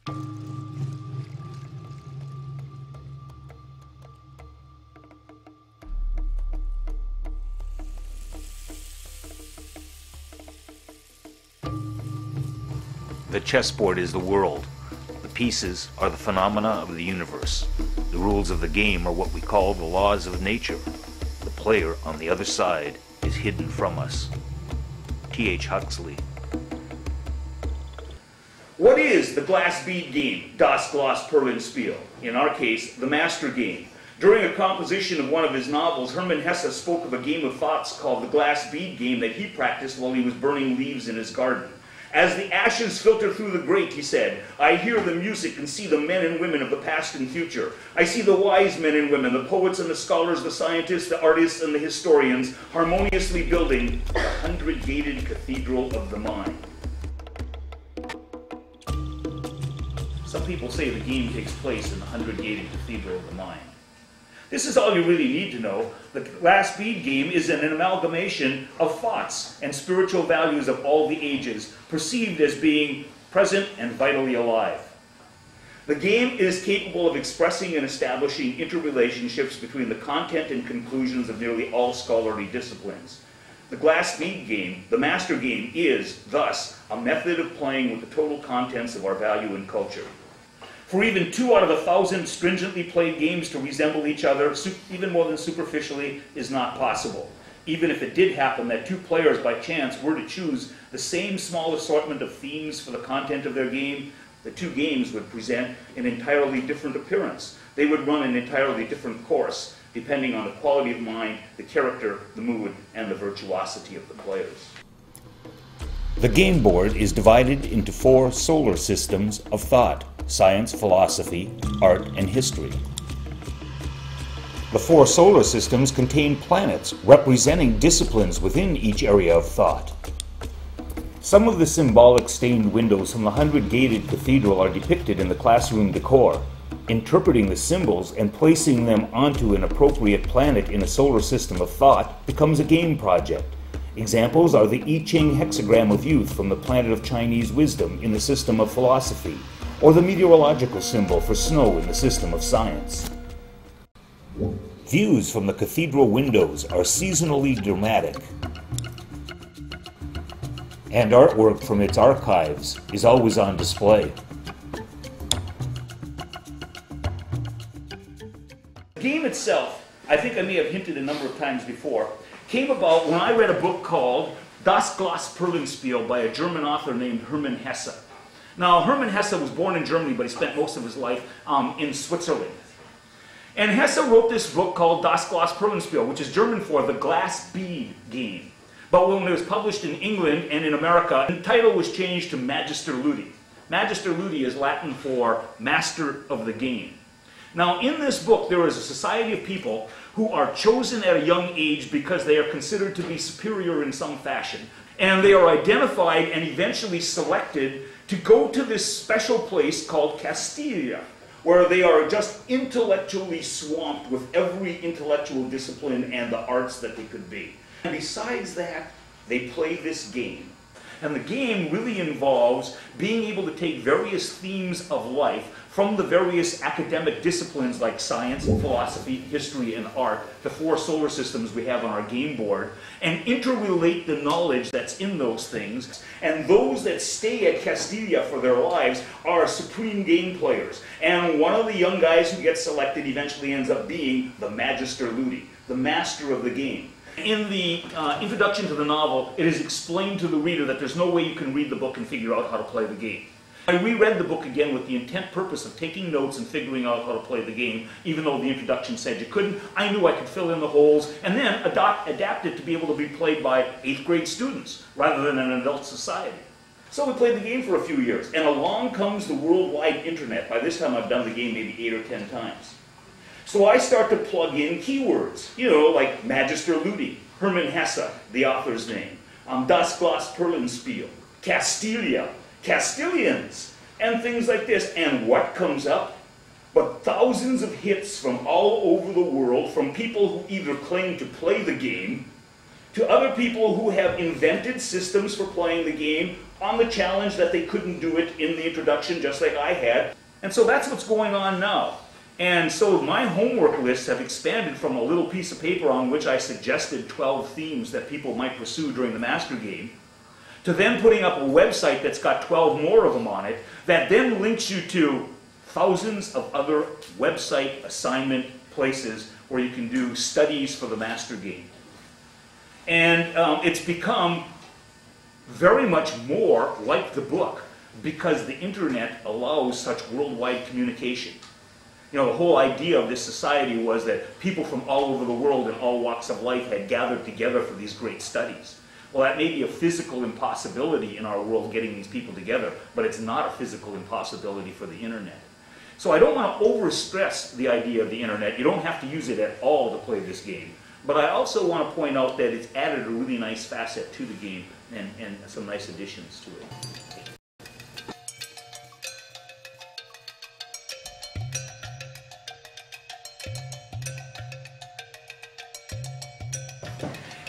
The chessboard is the world. The pieces are the phenomena of the universe. The rules of the game are what we call the laws of nature. The player on the other side is hidden from us. T.H. Huxley. What is the Glass Bead Game, das Glasperlenspiel? In our case, the Master Game. During a composition of one of his novels, Hermann Hesse spoke of a game of thoughts called the Glass Bead Game that he practiced while he was burning leaves in his garden. As the ashes filter through the grate, he said, I hear the music and see the men and women of the past and future. I see the wise men and women, the poets and the scholars, the scientists, the artists, and the historians, harmoniously building the 100-gated cathedral of the mind. Some people say the game takes place in the 100-gated cathedral of the mind. This is all you really need to know. The Glass Bead Game is an amalgamation of thoughts and spiritual values of all the ages, perceived as being present and vitally alive. The game is capable of expressing and establishing interrelationships between the content and conclusions of nearly all scholarly disciplines. The Glass Bead Game, the Master Game, is, thus, a method of playing with the total contents of our value and culture. For even 2 out of 1,000 stringently played games to resemble each other, even more than superficially, is not possible. Even if it did happen that 2 players by chance were to choose the same small assortment of themes for the content of their game, the 2 games would present an entirely different appearance. They would run an entirely different course, depending on the quality of mind, the character, the mood, and the virtuosity of the players. The game board is divided into 4 solar systems of thought: science, philosophy, art, and history. The 4 solar systems contain planets representing disciplines within each area of thought. Some of the symbolic stained windows from the 100-gated cathedral are depicted in the classroom decor. Interpreting the symbols and placing them onto an appropriate planet in a solar system of thought becomes a game project. Examples are the I Ching hexagram of youth from the planet of Chinese wisdom in the system of philosophy, or the meteorological symbol for snow in the system of science. Views from the cathedral windows are seasonally dramatic, and artwork from its archives is always on display. The game itself, I think I may have hinted a number of times before, came about when I read a book called Das Glasperlenspiel by a German author named Hermann Hesse. Now, Hermann Hesse was born in Germany, but he spent most of his life in Switzerland. And Hesse wrote this book called Das Glasperlenspiel, which is German for the Glass Bead Game. But when it was published in England and in America, the title was changed to Magister Ludi. Magister Ludi is Latin for Master of the Game. Now, in this book, there is a society of people who are chosen at a young age because they are considered to be superior in some fashion. And they are identified and eventually selected to go to this special place called Castilla, where they are just intellectually swamped with every intellectual discipline and the arts that they could be. And besides that, they play this game. And the game really involves being able to take various themes of life from the various academic disciplines like science, philosophy, history, and art, the 4 solar systems we have on our game board, and interrelate the knowledge that's in those things. And those that stay at Castilla for their lives are supreme game players. And one of the young guys who gets selected eventually ends up being the Magister Ludi, the master of the game. In the introduction to the novel, it is explained to the reader that there's no way you can read the book and figure out how to play the game. I reread the book again with the intent purpose of taking notes and figuring out how to play the game, even though the introduction said you couldn't. I knew I could fill in the holes and then adapt it to be able to be played by 8th grade students rather than an adult society. So we played the game for a few years, and along comes the worldwide internet. By this time I've done the game maybe 8 or 10 times. So I start to plug in keywords, you know, like Magister Ludi, Hermann Hesse, the author's name, Das Glasperlenspiel, Castilla, Castilians, and things like this. And what comes up? But thousands of hits from all over the world, from people who either claim to play the game, to other people who have invented systems for playing the game, on the challenge that they couldn't do it in the introduction just like I had. And so that's what's going on now. And so my homework lists have expanded from a little piece of paper on which I suggested 12 themes that people might pursue during the master game, to then putting up a website that's got 12 more of them on it, that then links you to thousands of other website assignment places where you can do studies for the master game. And it's become very much more like the book because the internet allows such worldwide communication. You know, the whole idea of this society was that people from all over the world in all walks of life had gathered together for these great studies. Well, that may be a physical impossibility in our world, getting these people together, but it's not a physical impossibility for the internet. So I don't want to overstress the idea of the internet. You don't have to use it at all to play this game. But I also want to point out that it's added a really nice facet to the game and some nice additions to it.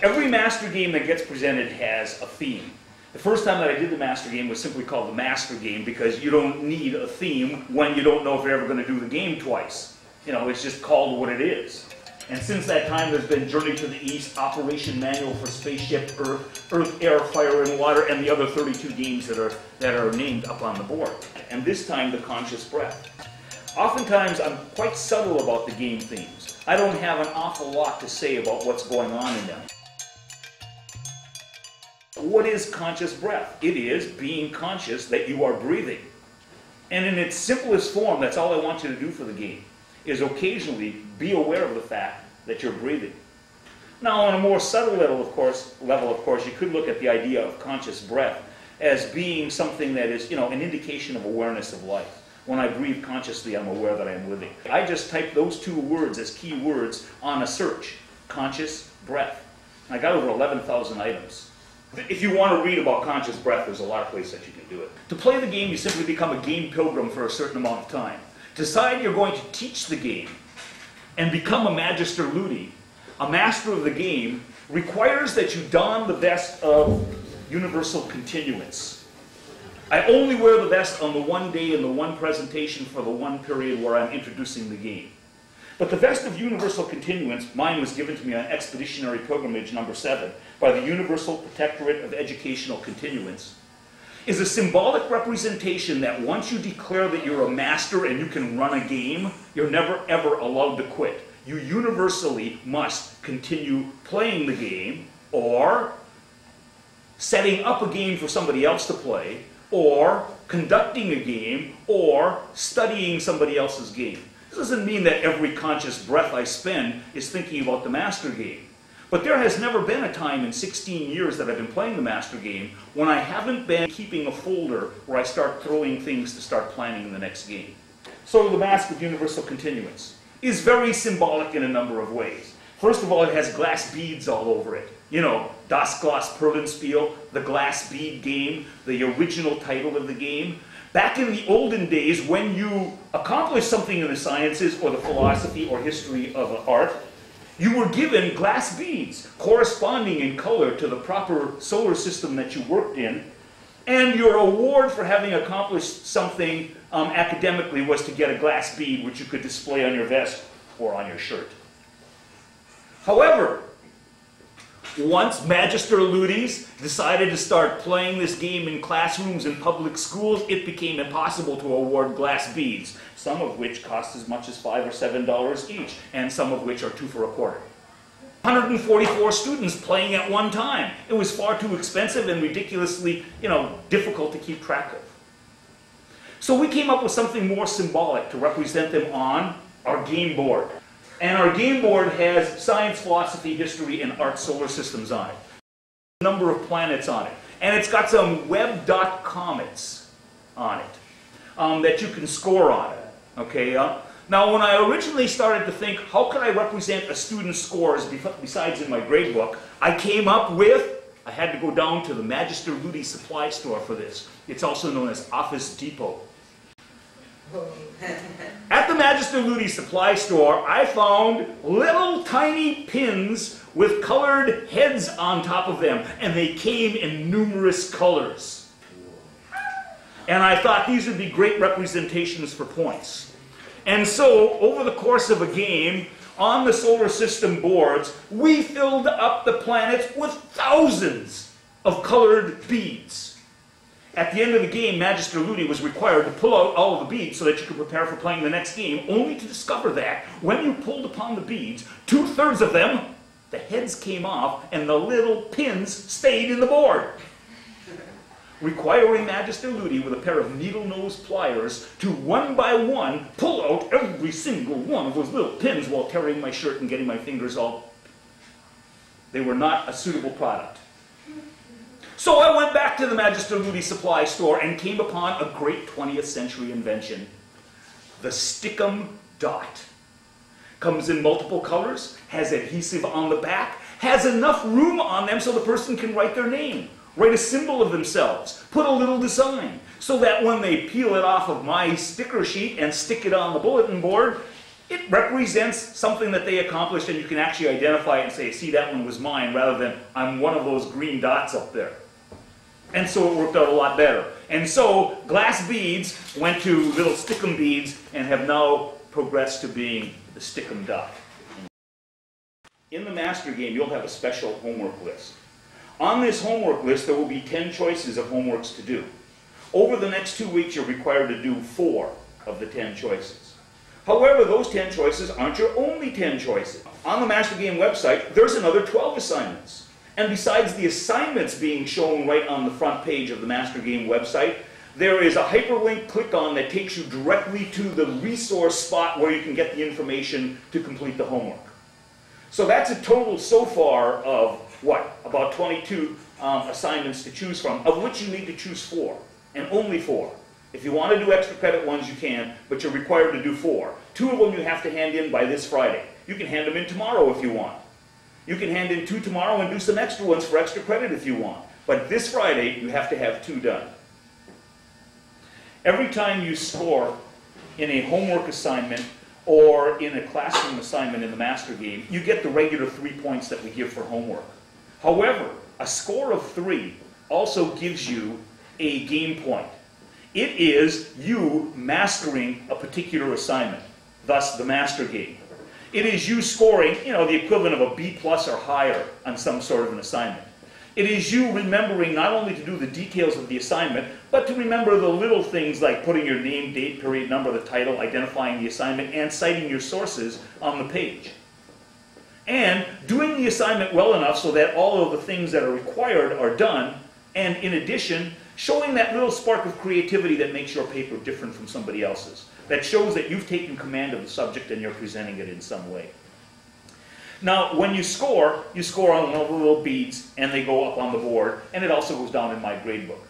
Every master game that gets presented has a theme. The first time that I did the master game was simply called the master game because you don't need a theme when you don't know if you're ever going to do the game twice. You know, it's just called what it is. And since that time, there's been Journey to the East, Operation Manual for Spaceship Earth, Earth, Air, Fire, and Water, and the other 32 games that are named up on the board. And this time, the Conscious Breath. Oftentimes, I'm quite subtle about the game themes. I don't have an awful lot to say about what's going on in them. What is conscious breath? It is being conscious that you are breathing. And in its simplest form, that's all I want you to do for the game, is occasionally be aware of the fact that you're breathing. Now, on a more subtle level, of course, you could look at the idea of conscious breath as being something that is, you know, an indication of awareness of life. When I breathe consciously, I'm aware that I'm living. I just typed those two words as key words on a search, conscious breath. I got over 11,000 items. If you want to read about conscious breath, there's a lot of places that you can do it. To play the game, you simply become a game pilgrim for a certain amount of time. Decide you're going to teach the game and become a Magister Ludi. A master of the game requires that you don the vest of universal continuance. I only wear the vest on the one day and the one presentation for the one period where I'm introducing the game. But the vest of universal continuance, mine was given to me on Expeditionary Pilgrimage number 7 by the Universal Protectorate of Educational Continuance, is a symbolic representation that once you declare that you're a master and you can run a game, you're never ever allowed to quit. You universally must continue playing the game, or setting up a game for somebody else to play, or conducting a game, or studying somebody else's game. This doesn't mean that every conscious breath I spend is thinking about the master game. But there has never been a time in 16 years that I've been playing the master game when I haven't been keeping a folder where I start throwing things to start planning the next game. So the Mask of Universal Continuance is very symbolic in a number of ways. First of all, it has glass beads all over it. You know, Das Glasperlenspiel, the Glass Bead Game, the original title of the game. Back in the olden days, when you accomplished something in the sciences or the philosophy or history of art, you were given glass beads corresponding in color to the proper solar system that you worked in, and your award for having accomplished something academically was to get a glass bead which you could display on your vest or on your shirt. However, once Magister Ludis decided to start playing this game in classrooms in public schools, it became impossible to award glass beads, some of which cost as much as $5 or $7 each, and some of which are 2 for $0.25. 144 students playing at one time. It was far too expensive and ridiculously, difficult to keep track of. So we came up with something more symbolic to represent them on our game board. And our game board has science, philosophy, history, and art solar systems on it. A number of planets on it. And it's got some web.comets on it that you can score on it. Okay? Now, when I originally started to think, how could I represent a student's scores besides in my grade book, I came up with, I had to go down to the Magister Ludi supply store for this. It's also known as Office Depot. At the Magister Ludi supply store, I found little tiny pins with colored heads on top of them, and they came in numerous colors. And I thought these would be great representations for points. And so, over the course of a game, on the solar system boards, we filled up the planets with thousands of colored beads. At the end of the game, Magister Ludi was required to pull out all of the beads so that you could prepare for playing the next game, only to discover that when you pulled upon the beads, 2/3 of them, the heads came off and the little pins stayed in the board, requiring Magister Ludi with a pair of needle-nose pliers to one by one pull out every single one of those little pins while tearing my shirt and getting my fingers all... They were not a suitable product. So I went back to the Magister Ludi supply store and came upon a great 20th century invention, the Stickum Dot. Comes in multiple colors, has adhesive on the back, has enough room on them so the person can write their name, write a symbol of themselves, put a little design, so that when they peel it off of my sticker sheet and stick it on the bulletin board, it represents something that they accomplished and you can actually identify it and say, see, that one was mine, rather than I'm one of those green dots up there. And so it worked out a lot better. And so glass beads went to little stickum beads and have now progressed to being the Stickum Dot. In the master game, you'll have a special homework list. On this homework list, there will be 10 choices of homeworks to do. Over the next 2 weeks, you're required to do 4 of the 10 choices. However, those 10 choices aren't your only 10 choices. On the master game website, there's another 12 assignments. And besides the assignments being shown right on the front page of the master game website, there is a hyperlink click on that takes you directly to the resource spot where you can get the information to complete the homework. So that's a total so far of, what, about 22 assignments to choose from, of which you need to choose 4, and only 4. If you want to do extra credit ones, you can, but you're required to do 4. 2 of them you have to hand in by this Friday. You can hand them in tomorrow if you want. You can hand in 2 tomorrow and do some extra ones for extra credit if you want. But this Friday, you have to have 2 done. Every time you score in a homework assignment or in a classroom assignment in the master game, you get the regular 3 points that we give for homework. However, a score of 3 also gives you a game point. It is you mastering a particular assignment, thus the master game. It is you scoring, the equivalent of a B+ or higher on some sort of an assignment. It is you remembering not only to do the details of the assignment, but to remember the little things like putting your name, date, period, number, the title, identifying the assignment, and citing your sources on the page. And doing the assignment well enough so that all of the things that are required are done, and in addition, showing that little spark of creativity that makes your paper different from somebody else's. That shows that you've taken command of the subject and you're presenting it in some way. Now, when you score on one of the little beads, and they go up on the board, and it also goes down in my grade book.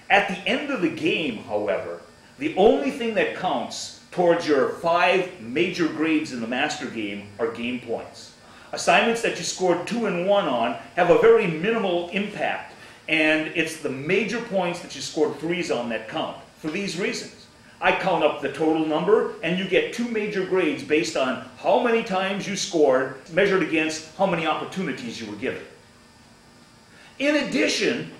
At the end of the game, however, the only thing that counts towards your 5 major grades in the master game are game points. Assignments that you scored 2 and 1 on have a very minimal impact, and it's the major points that you scored 3s on that count, for these reasons. I count up the total number, and you get 2 major grades based on how many times you scored, measured against how many opportunities you were given. In addition,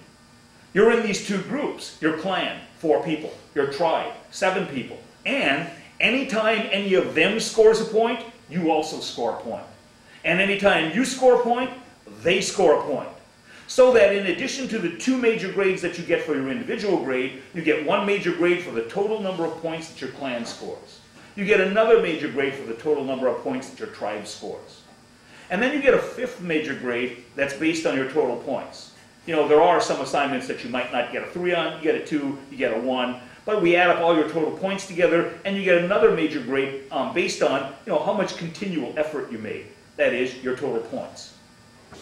you're in these 2 groups. Your clan, 4 people. Your tribe, 7 people. And anytime any of them scores a point, you also score a point. And anytime you score a point, they score a point. So that in addition to the 2 major grades that you get for your individual grade, you get 1 major grade for the total number of points that your clan scores. You get another major grade for the total number of points that your tribe scores. And then you get a 5th major grade that's based on your total points. There are some assignments that you might not get a 3 on, you get a 2, you get a 1, but we add up all your total points together and you get another major grade based on how much continual effort you made. That is, your total points.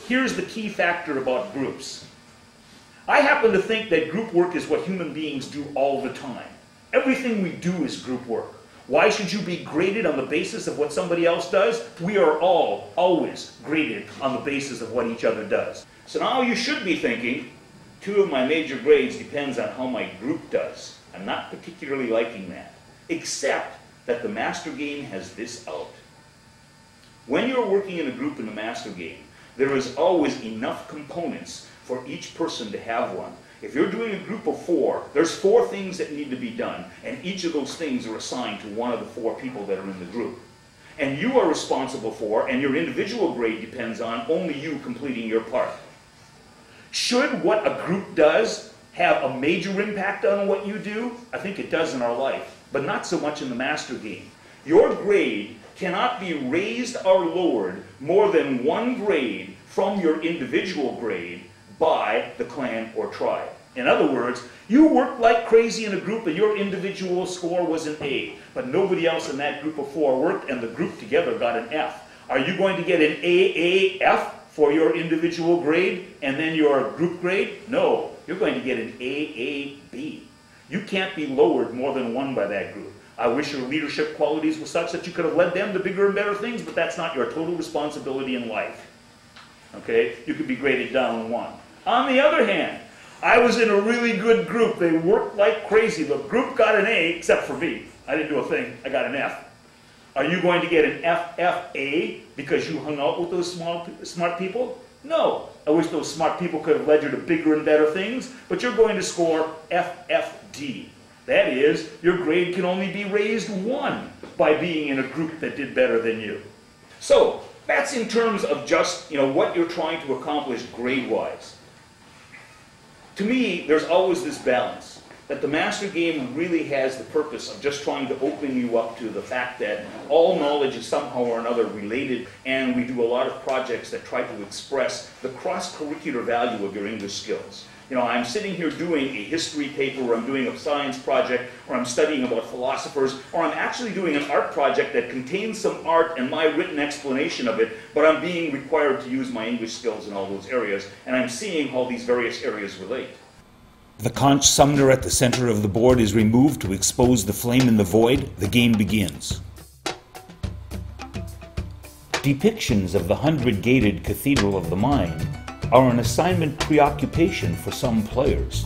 Here's the key factor about groups. I happen to think that group work is what human beings do all the time. Everything we do is group work. Why should you be graded on the basis of what somebody else does? We are all always graded on the basis of what each other does. So now you should be thinking, 2 of my major grades depends on how my group does. I'm not particularly liking that. Except that the master game has this out. When you're working in a group in the master game, there is always enough components for each person to have one. If you're doing a group of 4, there's 4 things that need to be done, and each of those things are assigned to one of the 4 people that are in the group. And you are responsible for, and your individual grade depends on, only you completing your part. Should what a group does have a major impact on what you do? I think it does in our life, but not so much in the master game. Your grade cannot be raised or lowered more than 1 grade from your individual grade by the clan or tribe. In other words, you worked like crazy in a group and your individual score was an A, but nobody else in that group of 4 worked and the group together got an F. Are you going to get an AAF for your individual grade and then your group grade? No, you're going to get an AAB. You can't be lowered more than 1 by that group. I wish your leadership qualities were such that you could have led them to bigger and better things, but that's not your total responsibility in life. Okay? You could be graded down 1. On the other hand, I was in a really good group. They worked like crazy. The group got an A, except for me. I didn't do a thing. I got an F. Are you going to get an FFA because you hung out with those smart people? No. I wish those smart people could have led you to bigger and better things, but you're going to score FFD. That is, your grade can only be raised 1 by being in a group that did better than you. So, that's in terms of just, what you're trying to accomplish grade-wise. To me, there's always this balance, that the master game really has the purpose of just trying to open you up to the fact that all knowledge is somehow or another related, and we do a lot of projects that try to express the cross-curricular value of your English skills. I'm sitting here doing a history paper, or I'm doing a science project, or I'm studying about philosophers, or I'm actually doing an art project that contains some art and my written explanation of it, but I'm being required to use my English skills in all those areas, and I'm seeing how these various areas relate. The conch sumner at the center of the board is removed to expose the flame in the void. The game begins. Depictions of the 100-gated Cathedral of the Mind are an assignment preoccupation for some players.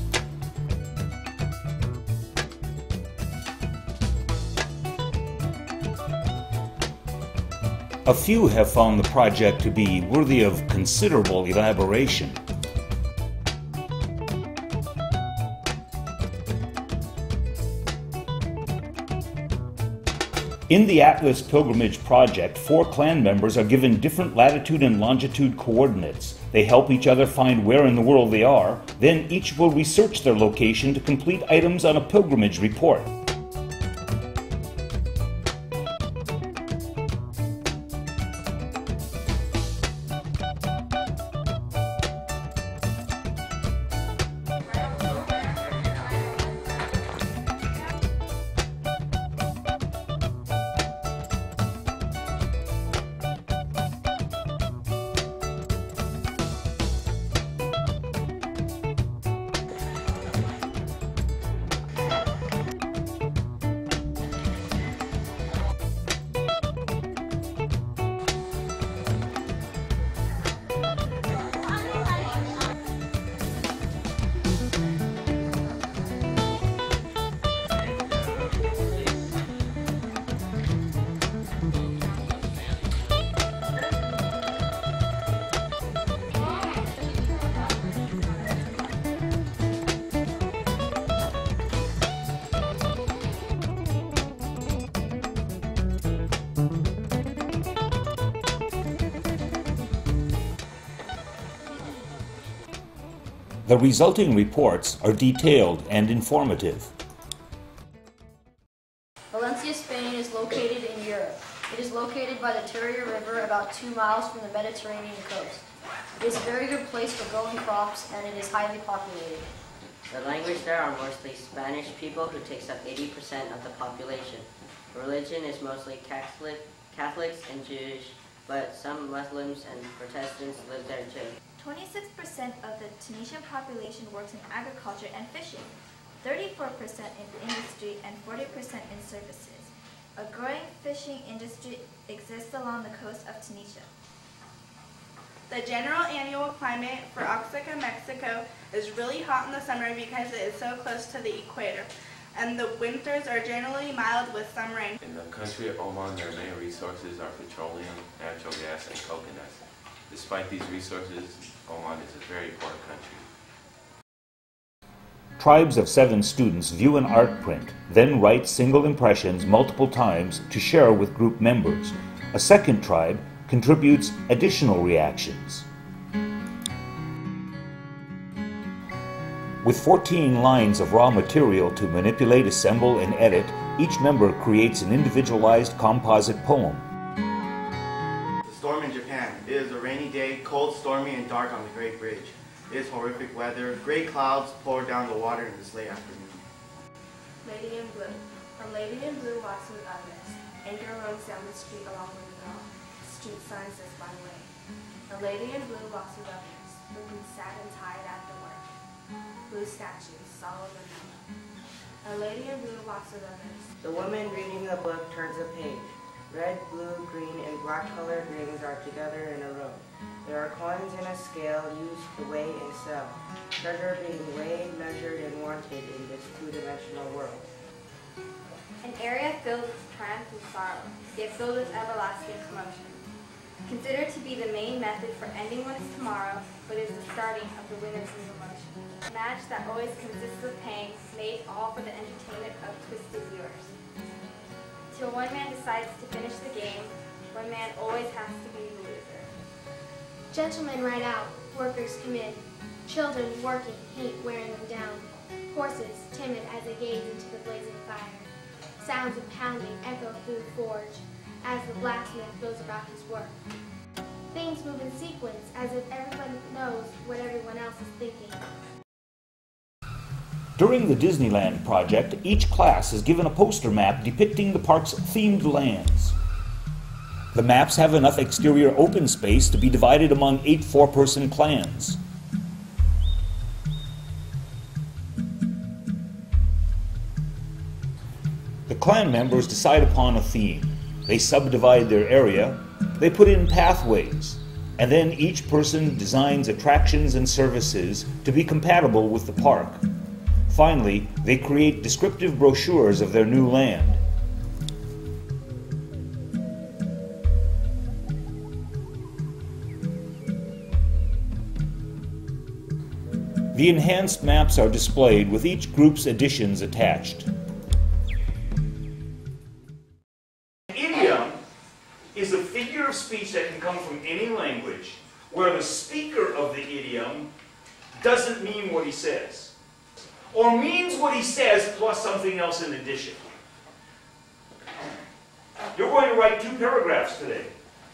A few have found the project to be worthy of considerable elaboration. In the Atlas Pilgrimage project, 4 clan members are given different latitude and longitude coordinates. They help each other find where in the world they are, then each will research their location to complete items on a pilgrimage report. The resulting reports are detailed and informative. Valencia, Spain is located in Europe. It is located by the Turia River about 2 miles from the Mediterranean coast. It is a very good place for growing crops and it is highly populated. The language there are mostly Spanish people who takes up 80% of the population. The religion is mostly Catholics and Jewish, but some Muslims and Protestants live there too. 26% of the Tunisian population works in agriculture and fishing, 34% in industry, and 40% in services. A growing fishing industry exists along the coast of Tunisia. The general annual climate for Oaxaca, Mexico is really hot in the summer because it is so close to the equator, and the winters are generally mild with some rain. In the country of Oman, their main resources are petroleum, natural gas, and coconuts. Despite these resources, Oman is a very poor country. Tribes of 7 students view an art print, then write single impressions multiple times to share with group members. A second tribe contributes additional reactions. With 14 lines of raw material to manipulate, assemble, and edit, each member creates an individualized composite poem. The storm in Japan. It is a rainy day, cold, stormy, and dark on the Great Bridge. It is horrific weather. Gray clouds pour down the water in this late afternoon. Lady in Blue. A lady in blue walks with others. Anger runs down the street along with a girl. Street sign says by way. A lady in blue walks with others, looking sad and tired after work. Blue statues, solemn and mellow. A lady in blue walks with others. The woman reading the book turns a page. Red, blue, green, and black colored rings are together in a row. There are coins in a scale used to weigh and sell. Treasure being weighed, measured, and wanted in this two-dimensional world. An area filled with triumph and sorrow, yet filled with everlasting commotion. Considered to be the main method for ending one's tomorrow, but is the starting of the winner's new emotion. A match that always consists of pain, made all for the entertainment of twisted viewers. Till one man decides to finish the game, one man always has to be the loser. Gentlemen ride out, workers come in. Children working, heat wearing them down. Horses timid as they gaze into the blazing fire. Sounds of pounding echo through the forge as the blacksmith goes about his work. Things move in sequence as if everyone knows what everyone else is thinking. During the Disneyland project, each class is given a poster map depicting the park's themed lands. The maps have enough exterior open space to be divided among 8 4-person clans. The clan members decide upon a theme. They subdivide their area, they put in pathways, and then each person designs attractions and services to be compatible with the park. Finally, they create descriptive brochures of their new land. The enhanced maps are displayed with each group's additions attached. Idiom is a figure of speech that can come from any language where the speaker of the idiom doesn't mean what he says, or means what he says plus something else in addition. You're going to write 2 paragraphs today.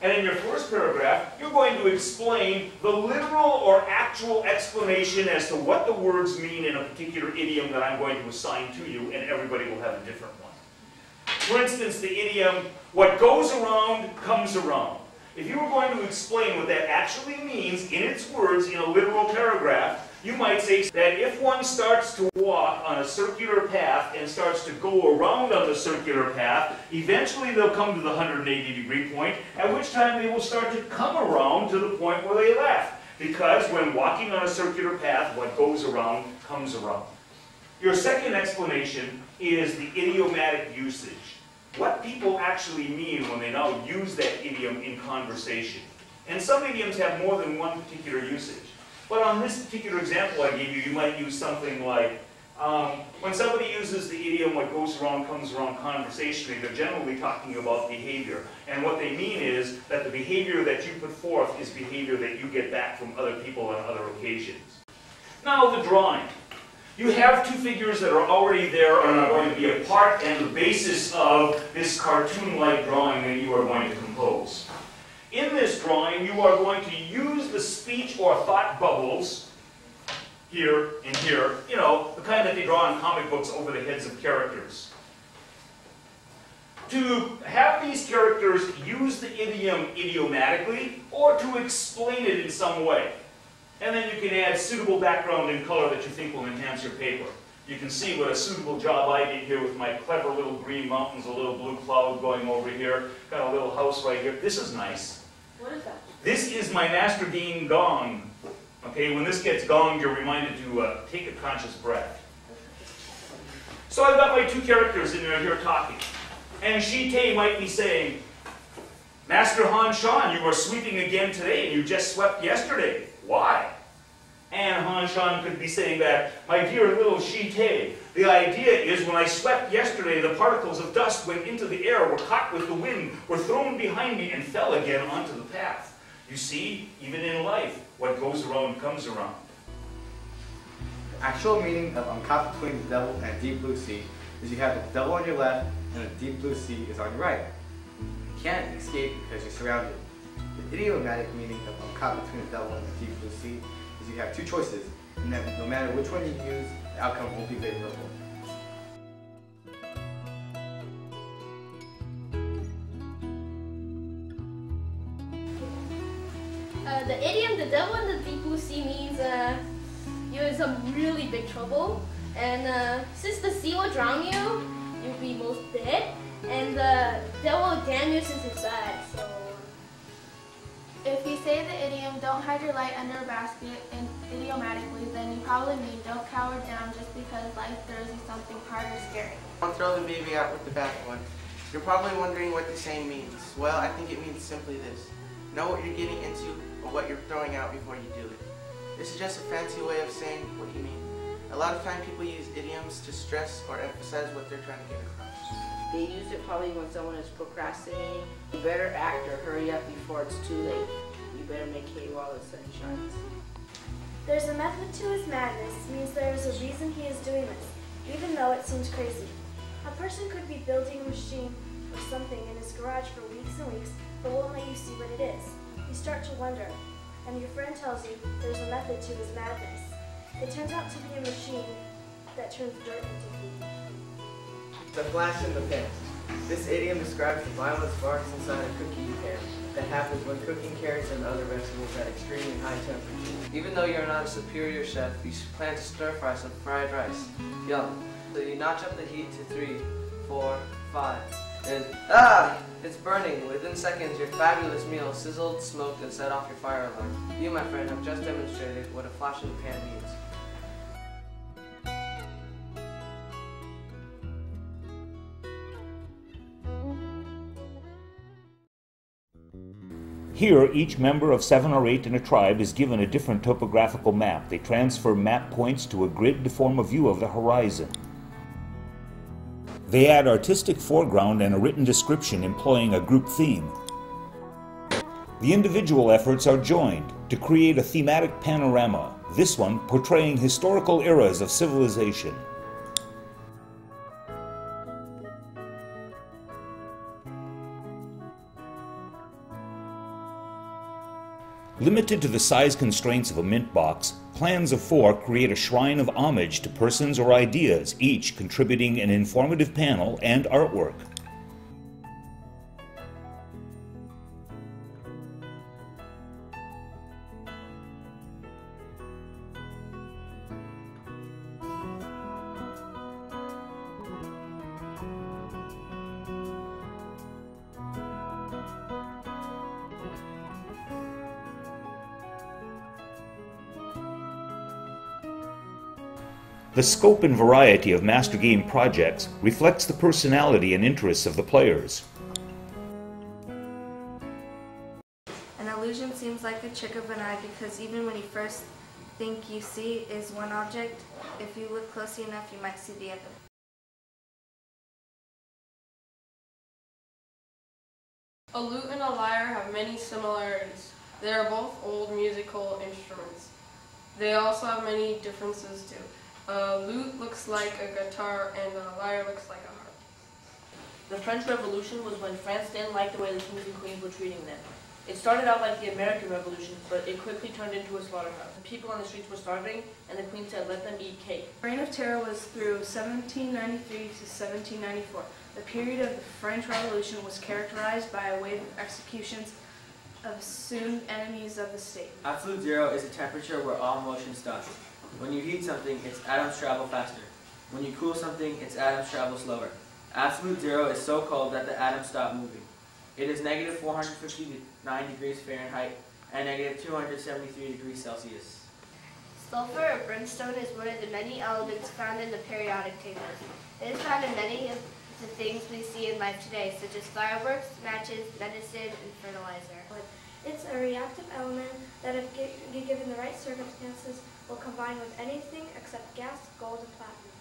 And in your first paragraph, you're going to explain the literal or actual explanation as to what the words mean in a particular idiom that I'm going to assign to you, and everybody will have a different one. For instance, the idiom, what goes around comes around. If you were going to explain what that actually means in its words in a literal paragraph, you might say that if one starts to walk on a circular path and starts to go around on the circular path, eventually they'll come to the 180-degree point, at which time they will start to come around to the point where they left. Because when walking on a circular path, what goes around comes around. Your second explanation is the idiomatic usage. What people actually mean when they now use that idiom in conversation. And some idioms have more than one particular usage. But on this particular example I gave you, you might use something like, when somebody uses the idiom, what goes around comes around conversationally, they're generally talking about behavior. And what they mean is that the behavior that you put forth is behavior that you get back from other people on other occasions. Now the drawing. You have 2 figures that are already there and are going to be a part and the basis of this cartoon-like drawing that you are going to compose. In this drawing, you are going to use the speech or thought bubbles, here and here, you know, the kind that they draw in comic books over the heads of characters, to have these characters use the idiom idiomatically or to explain it in some way. And then you can add suitable background and color that you think will enhance your paper. You can see what a suitable job I did here with my clever little green mountains, a little blue cloud going over here, got a little house right here. This is nice. What is that? This is my Master Dean gong. Okay, when this gets gonged, you're reminded to take a conscious breath. So I've got my 2 characters in there here talking. And Shite might be saying, Master Han Shan, you are sweeping again today, and you just swept yesterday. Why? And Han Shan could be saying that, my dear little Shi-Te, the idea is when I swept yesterday, the particles of dust went into the air, were caught with the wind, were thrown behind me, and fell again onto the path. You see, even in life, what goes around comes around. The actual meaning of uncaught between the devil and a deep blue sea is you have the devil on your left and a deep blue sea is on your right. You can't escape because you're surrounded. The idiomatic meaning of uncaught between the devil and the deep blue sea is you have two choices, and that no matter which one you use, the outcome won't be favorable. The idiom, the devil in the deep blue sea, means you're in some really big trouble. And since the sea will drown you, you'll be most dead. And the devil will damn you since it's bad, so... If you say the idiom, don't hide your light under a basket, and idiomatically, then you probably mean don't cower down just because life throws you something hard or scary. Don't throw the baby out with the bathwater. You're probably wondering what the saying means. Well, I think it means simply this. Know what you're getting into or what you're throwing out before you do it. This is just a fancy way of saying what you mean. A lot of time people use idioms to stress or emphasize what they're trying to get across. They use it probably when someone is procrastinating. You better act or hurry up before it's too late. You better make hay while the sun shines. There's a method to his madness means there is a reason he is doing this, even though it seems crazy. A person could be building a machine or something in his garage for weeks and weeks, but won't let you see what it is. You start to wonder, and your friend tells you there's a method to his madness. It turns out to be a machine that turns dirt into food. The flash in the pan. This idiom describes the violent sparks inside a cookie pan that happens when cooking carrots and other vegetables at extremely high temperatures. Even though you're not a superior chef, you plan to stir fry some fried rice. Yum. So you notch up the heat to 3, 4, 5. And it's burning. Within seconds, your fabulous meal sizzled, smoked, and set off your fire alarm. You, my friend, have just demonstrated what a flash in the pan means. Here, each member of 7 or 8 in a tribe is given a different topographical map. They transfer map points to a grid to form a view of the horizon. They add artistic foreground and a written description employing a group theme. The individual efforts are joined to create a thematic panorama, this one portraying historical eras of civilization. Limited to the size constraints of a mint box, plans of 4 create a shrine of homage to persons or ideas, each contributing an informative panel and artwork. The scope and variety of Master Game projects reflects the personality and interests of the players. An illusion seems like a trick of an eye because even when you first think you see is one object, if you look closely enough you might see the other. A lute and a lyre have many similarities. They are both old musical instruments. They also have many differences too. A lute looks like a guitar and a lyre looks like a harp. The French Revolution was when France didn't like the way the kings and queens were treating them. It started out like the American Revolution, but it quickly turned into a slaughterhouse. The people on the streets were starving, and the queen said, let them eat cake. The Reign of Terror was through 1793 to 1794. The period of the French Revolution was characterized by a wave of executions of assumed enemies of the state. Absolute zero is a temperature where all motion stops. When you heat something, its atoms travel faster. When you cool something, its atoms travel slower. Absolute zero is so cold that the atoms stop moving. It is negative 459 degrees Fahrenheit and negative 273 degrees Celsius. Sulfur or brimstone is one of the many elements found in the periodic table. It is found in many of the things we see in life today, such as fireworks, matches, medicine, and fertilizer. It's a reactive element that if given the right circumstances will combine with anything except gas, gold, and platinum.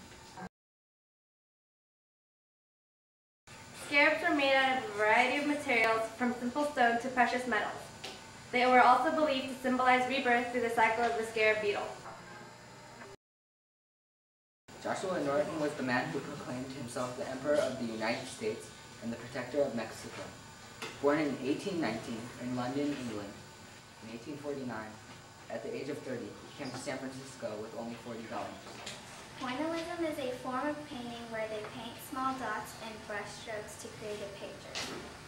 Scarabs are made out of a variety of materials, from simple stone to precious metals. They were also believed to symbolize rebirth through the cycle of the scarab beetle. Joshua Norton was the man who proclaimed himself the Emperor of the United States and the Protector of Mexico. Born in 1819 in London, England, in 1849, at the age of 30, he came to San Francisco with only $40. Pointillism is a form of painting where they paint small dots and brush strokes to create a picture.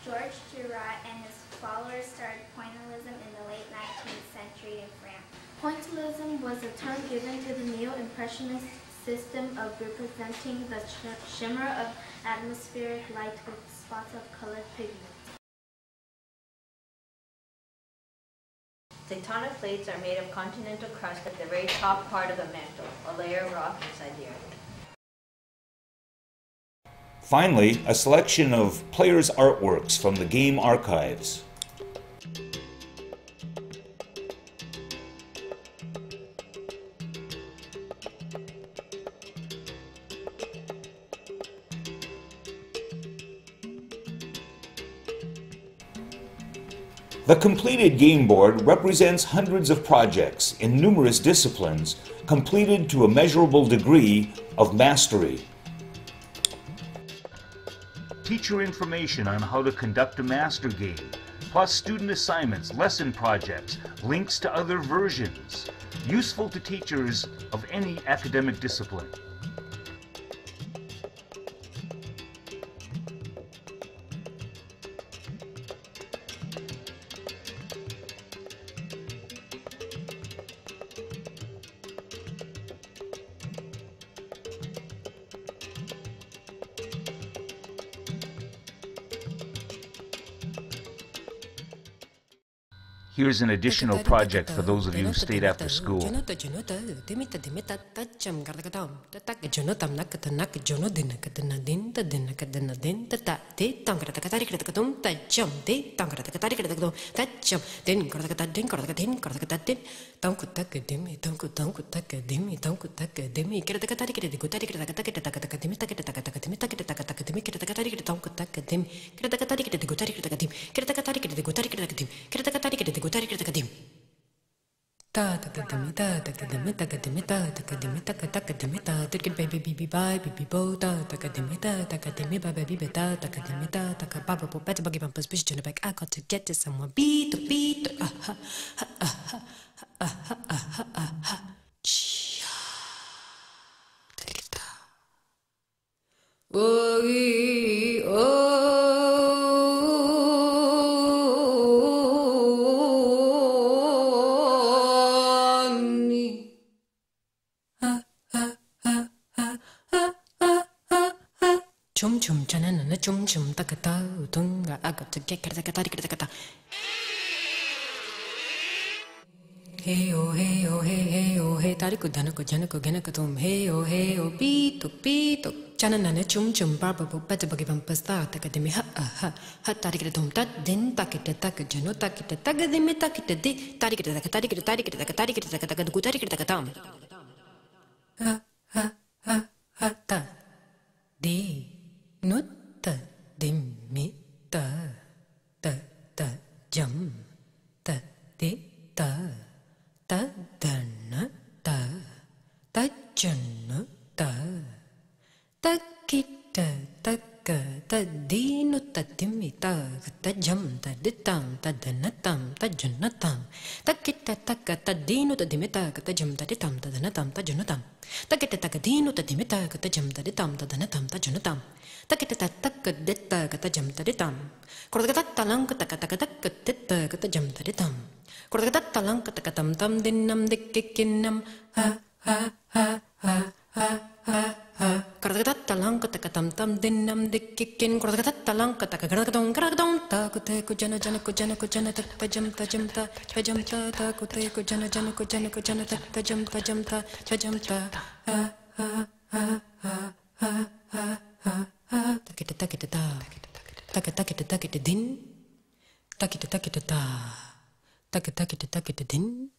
Georges Seurat and his followers started pointillism in the late 19th century in France. Pointillism was a term given to the neo-impressionist system of representing the shimmer of atmospheric light with spots of colored pigment. Tectonic plates are made of continental crust at the very top part of the mantle, a layer of rock inside the earth. Finally, a selection of players' artworks from the game archives. The completed game board represents hundreds of projects in numerous disciplines, completed to a measurable degree of mastery. Teacher information on how to conduct a master game, plus student assignments, lesson projects, links to other versions, useful to teachers of any academic discipline. Here's an additional project for those of you who stayed after school. I got to get to someone. Beat. Chum chanana chum takata tunga I got to get kata. Hey oh hey tariku danako janako genakatum hey oh pito chanana chum barba bata bagi pampasta takademi ha tarikatum tat din takita takajano takita tagademi takita di tarikita takatatam ha ta di nutta dimita ta jam ta di ta dana ta janna ta kita taka ta dinu ta dimita ta jam ta ditam ta danatam ta jannatam ta kita taka ta dinu ta dimita ta jam ta ditam ta danatam ta jannatam ta kita taka dinu ta dimita ta jam ta ditam ta danatam ta jannatam ta kita taka detta ta jam ta ditam korda ta talang ta detta ta jam ta ditam korda ta talang ta tam dinam dikkinnam ha Karagatalang katakatam dinam dikkikin Karagatalang katakagadong ta kute kujana ta jam ta ta kute kujana ta jam ta takita din takita din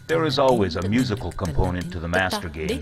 There is always a musical component to the master game.